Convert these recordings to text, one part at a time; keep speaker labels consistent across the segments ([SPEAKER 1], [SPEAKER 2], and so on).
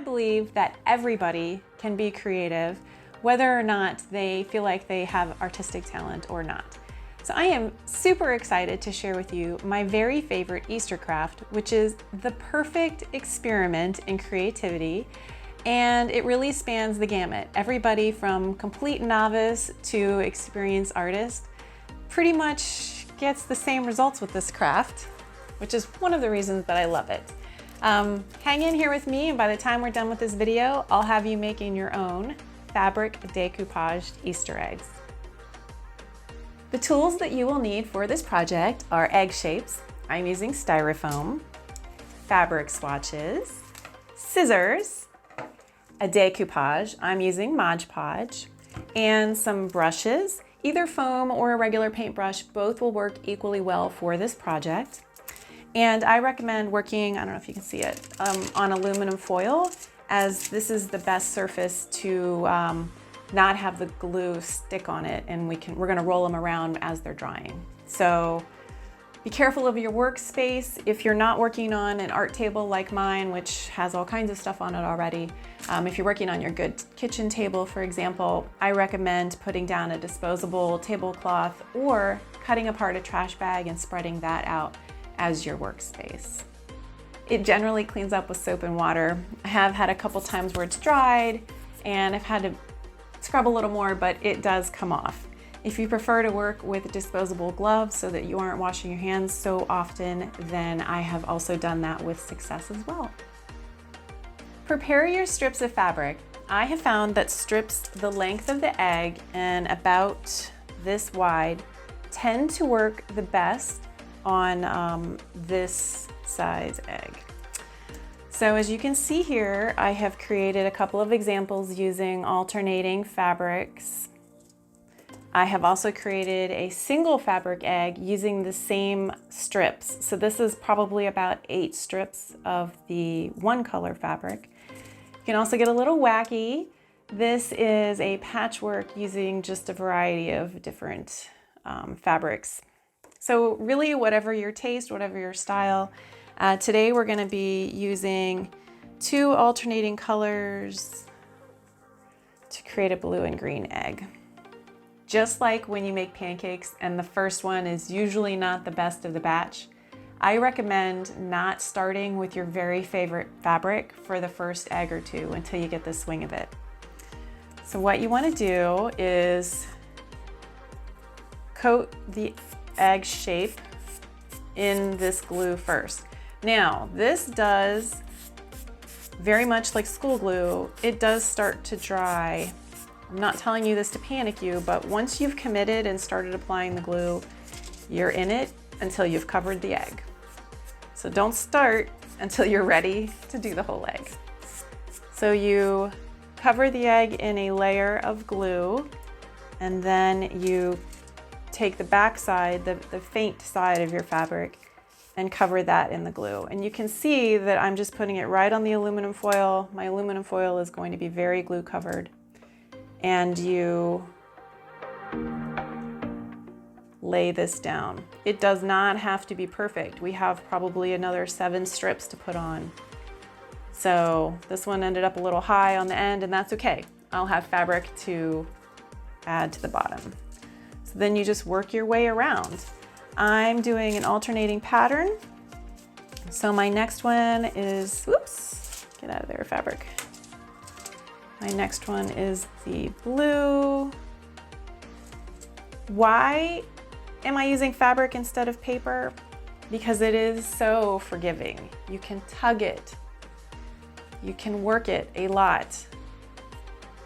[SPEAKER 1] believe that everybody can be creative, whether or not they feel like they have artistic talent or not. So I am super excited to share with you my very favorite Easter craft, which is the perfect experiment in creativity. And it really spans the gamut. Everybody from complete novice to experienced artist pretty much gets the same results with this craft, which is one of the reasons that I love it. Hang in here with me, and by the time we're done with this video, I'll have you making your own fabric decoupage Easter eggs. The tools that you will need for this project are egg shapes. I'm using styrofoam, fabric swatches, scissors, a decoupage. I'm using Podge, and some brushes. Either foam or a regular paintbrush, both will work equally well for this project. And I recommend working, I don't know if you can see it, on aluminum foil, as this is the best surface to not have the glue stick on it, and we're gonna roll them around as they're drying. So be careful of your workspace. If you're not working on an art table like mine, which has all kinds of stuff on it already, if you're working on your good kitchen table, for example, I recommend putting down a disposable tablecloth or cutting apart a trash bag and spreading that out as your workspace. It generally cleans up with soap and water. I have had a couple times where it's dried and I've had to scrub a little more, but it does come off. If you prefer to work with disposable gloves so that you aren't washing your hands so often, then I have also done that with success as well. Prepare your strips of fabric. I have found that strips the length of the egg and about this wide tend to work the best on this size egg. So as you can see here, I have created a couple of examples using alternating fabrics. I have also created a single fabric egg using the same strips. So this is probably about 8 strips of the one color fabric. You can also get a little wacky. This is a patchwork using just a variety of different fabrics. So really, whatever your taste, whatever your style. Today we're going to be using 2 alternating colors to create a blue and green egg. Just like when you make pancakes and the first one is usually not the best of the batch, I recommend not starting with your very favorite fabric for the first egg or 2 until you get the swing of it. So what you want to do is coat the egg shape in this glue first. Now, this does, very much like school glue, it does start to dry. I'm not telling you this to panic you, but once you've committed and started applying the glue, you're in it until you've covered the egg. So don't start until you're ready to do the whole egg. So you cover the egg in a layer of glue, and then you take the back side, the faint side of your fabric, and cover that in the glue. And you can see that I'm just putting it right on the aluminum foil. My aluminum foil is going to be very glue covered. And you lay this down. It does not have to be perfect. We have probably another 7 strips to put on. So this one ended up a little high on the end, and that's okay. I'll have fabric to add to the bottom. So then you just work your way around. I'm doing an alternating pattern. So my next one is, whoops, get out of there, fabric. My next one is the blue. Why am I using fabric instead of paper? Because it is so forgiving. You can tug it. You can work it a lot.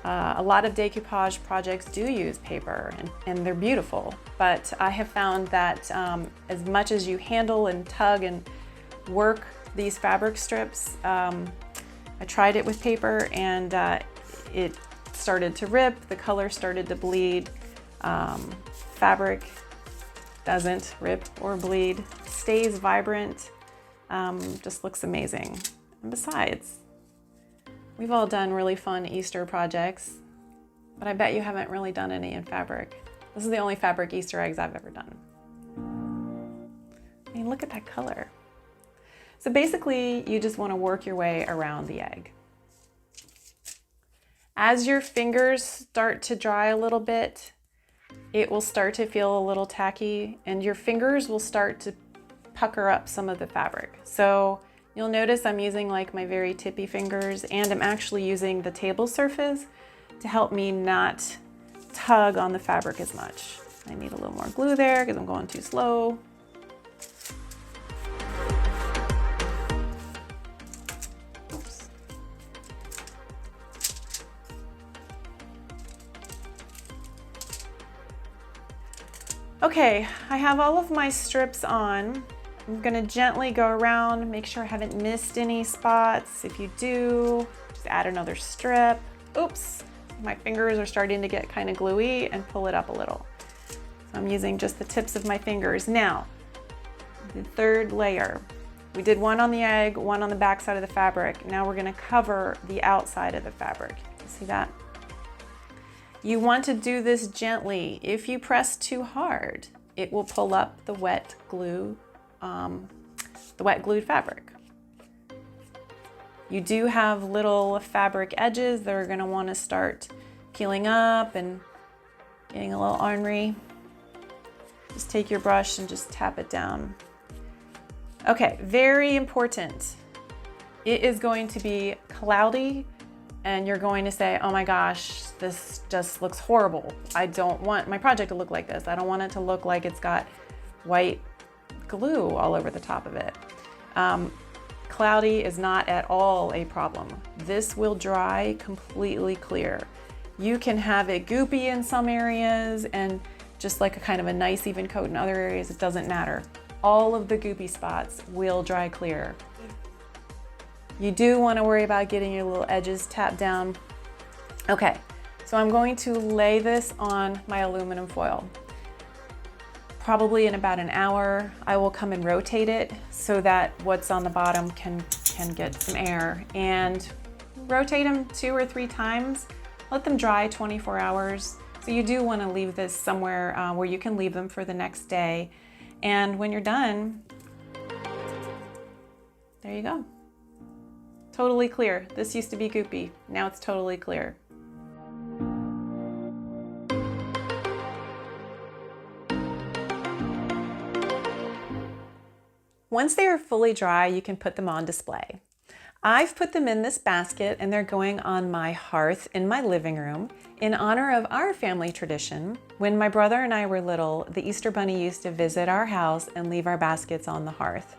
[SPEAKER 1] A lot of decoupage projects do use paper, and they're beautiful, but I have found that as much as you handle and tug and work these fabric strips, I tried it with paper and it started to rip, the color started to bleed. Fabric doesn't rip or bleed, stays vibrant, just looks amazing. And besides, we've all done really fun Easter projects, but I bet you haven't really done any in fabric. This is the only fabric Easter eggs I've ever done. I mean, look at that color. So basically, you just want to work your way around the egg. As your fingers start to dry a little bit, it will start to feel a little tacky and your fingers will start to pucker up some of the fabric. So you'll notice I'm using like my very tippy fingers, and I'm actually using the table surface to help me not tug on the fabric as much. I need a little more glue there because I'm going too slow. Oops. Okay, I have all of my strips on. I'm gonna gently go around, make sure I haven't missed any spots. If you do, just add another strip. Oops, my fingers are starting to get kind of gluey, and pull it up a little. So I'm using just the tips of my fingers. Now, the third layer. We did one on the egg, one on the back side of the fabric. Now we're gonna cover the outside of the fabric. See that? You want to do this gently. If you press too hard, it will pull up the wet glue, the wet glued fabric. You do have little fabric edges that are going to want to start peeling up and getting a little ornery. Just take your brush and just tap it down. Okay, very important. It is going to be cloudy and you're going to say, oh my gosh, this just looks horrible. I don't want my project to look like this. I don't want it to look like it's got white glue all over the top of it. Cloudy is not at all a problem. This will dry completely clear. You can have it goopy in some areas and just like a kind of a nice even coat in other areas. It doesn't matter. All of the goopy spots will dry clear. You do want to worry about getting your little edges tapped down. Okay, so I'm going to lay this on my aluminum foil. Probably in about an hour, I will come and rotate it so that what's on the bottom can get some air, and rotate them 2 or 3 times. Let them dry 24 hours. So you do want to leave this somewhere where you can leave them for the next day. And when you're done, there you go. Totally clear. This used to be goopy. Now it's totally clear. Once they are fully dry, you can put them on display. I've put them in this basket and they're going on my hearth in my living room in honor of our family tradition. When my brother and I were little, the Easter Bunny used to visit our house and leave our baskets on the hearth.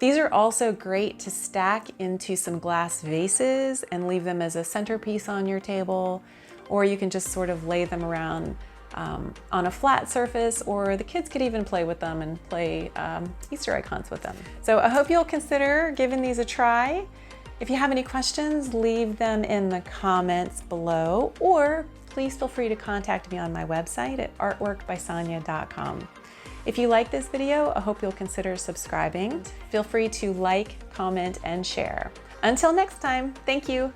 [SPEAKER 1] These are also great to stack into some glass vases and leave them as a centerpiece on your table, or you can just sort of lay them around on a flat surface, or the kids could even play with them and play Easter egg hunts with them. So I hope you'll consider giving these a try. If you have any questions, leave them in the comments below, or please feel free to contact me on my website at artworkbysonya.com. If you like this video, I hope you'll consider subscribing. Feel free to like, comment, and share. Until next time, thank you.